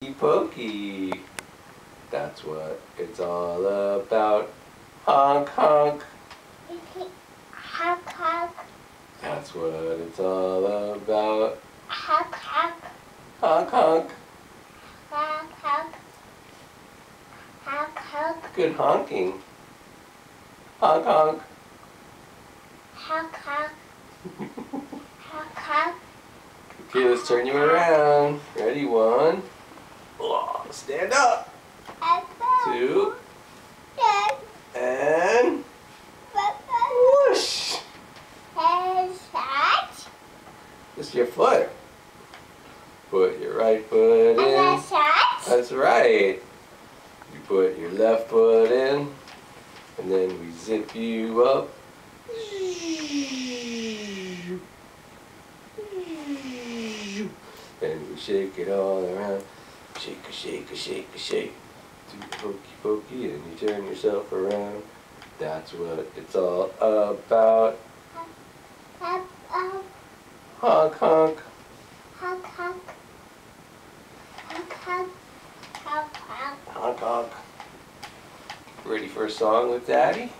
Pokey. That's what it's all about. Honk, honk. Honk, honk. That's what it's all about. Honk, honk. Honk, honk. Honk, honk. Honk, honk. Good honking. Honk, honk. Honk, honk. Honk, honk. Okay, let's turn you around. Ready? One. Stand up. Two. And whoosh. Just your foot. Put your right foot in. That's right. You put your left foot in, and then we zip you up. And we shake it all around. Shake a shake a shake a shake. Do the hokey pokey and you turn yourself around. That's what it's all about. Honk honk. Honk, honk. Honk, honk. Honk, honk. Honk honk. Ready for a song with Daddy?